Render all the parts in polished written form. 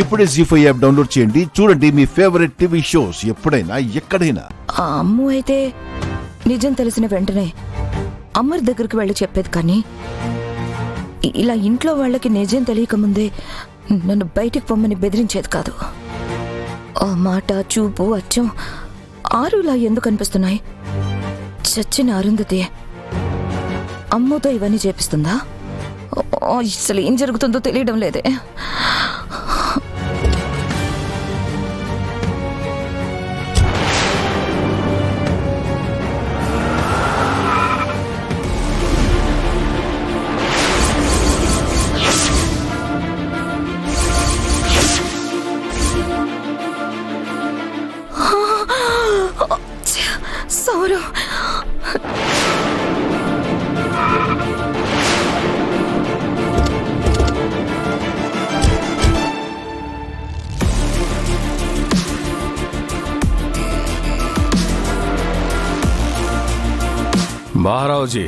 ఇప్పుడే జీ5 app download చేయండి. చూడండి మీ ఫేవరెట్ టీవీ షోస్ ఎప్పుడైనా ఎక్కడైనా. ఆ అమ్ము అయితే నిజం తెలిసిన వెంటనే అమ్మర్ దగ్గరికి వెళ్ళి చెప్పేది, కానీ ఇలా ఇంట్లో వాళ్ళకి నిజం తెలియకముందే నన్ను బయటికి పొమ్మని బెదిరించేది కాదు. ఆ మాట చూపు అచ్చం ఆరులా ఎందుకు అనిపిస్తున్నాయి? చచ్చిన అరుంధతి అమ్ముతో ఇవన్నీ చేపిస్తుందా? అసలు ఏం జరుగుతుందో తెలియడం లేదే. సౌరవ్, महाराज जी,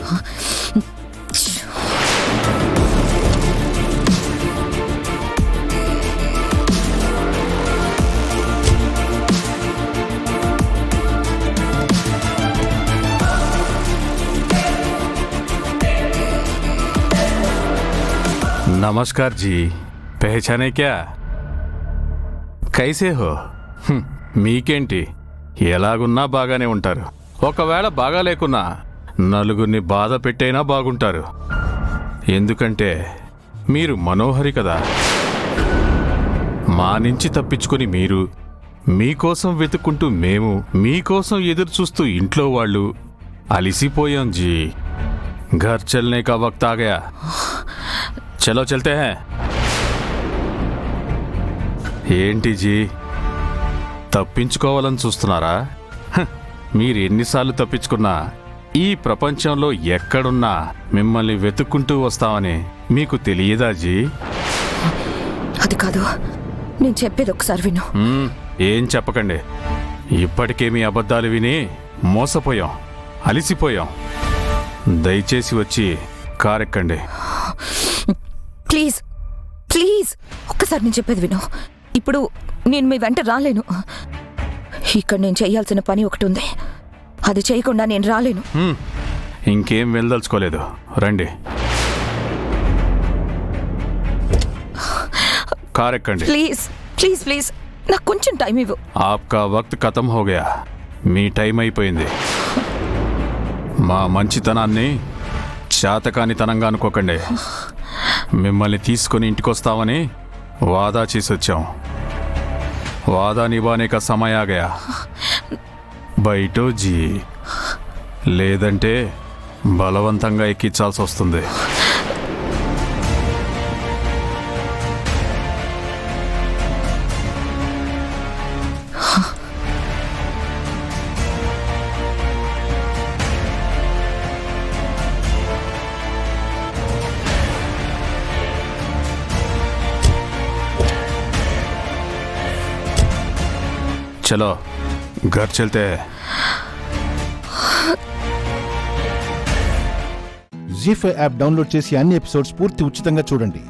नमस्कार जी, पहचाने क्या? कैसे हो? మీకేంటి, ఎలాగున్నా బాగానే ఉంటారు. ఒకవేళ బాగా లేకున్నా నలుగురిని బాధ పెట్టైనా బాగుంటారు. ఎందుకంటే మీరు మనోహరి కదా. మా నుంచి తప్పించుకొని మీరు, మీకోసం వెతుక్కుంటూ మేము, మీకోసం ఎదురు చూస్తూ ఇంట్లో వాళ్ళు అలిసిపోయాం జీ. घर चलने का वक्त आ गया. चलो चलते हैं. ఏంటి జీ, తప్పించుకోవాలని చూస్తున్నారా? మీరు ఎన్నిసార్లు తప్పించుకున్నా ఈ ప్రపంచంలో ఎక్కడున్నా మిమ్మల్ని వెతుక్కుంటూ వస్తామని మీకు తెలియదా జీ? అది కాదు, నేను చెప్పేది ఒకసారి విను. ఏం చెప్పకండి. ఇప్పటికే మీ అబద్ధాలు విని మోసపోయాం, అలిసిపోయాం. దయచేసి వచ్చి కారెక్కండి. ప్లీజ్ ప్లీజ్, ఒక్కసారి నేను చెప్పేది విను. ఇప్పుడు నేను మీ వెంట రాలేను. ఇక్కడ నేను చేయాల్సిన పని ఒకటి ఉంది, అది చేయకుండా నేను రాలేను. ఇంకేం వెళ్ళదలుచుకోలేదు, రండి. కారెక్కండి. ప్లీజ్ ప్లీజ్ ప్లీజ్, నాకు కొంచెం టైం ఇవ్వు. ఆప్కా వక్త్ ఖతం హో గయా. మీ టైం అయిపోయింది. మా మంచితనాన్ని శాతకానితనంగా అనుకోకండి. మిమ్మల్ని తీసుకొని ఇంటికొస్తామని వాదా చేసి వచ్చాం. వాదా నిభానే కా సమయ ఆ గయా. బయటో జీ, లేదంటే బలవంతంగా ఎక్కించాల్సి వస్తుంది. चलो घर चलते हैं. జీ5 యాప్ డౌన్లోడ్ చేసి అన్ని ఎపిసోడ్స్ పూర్తి ఉచితంగా చూడండి.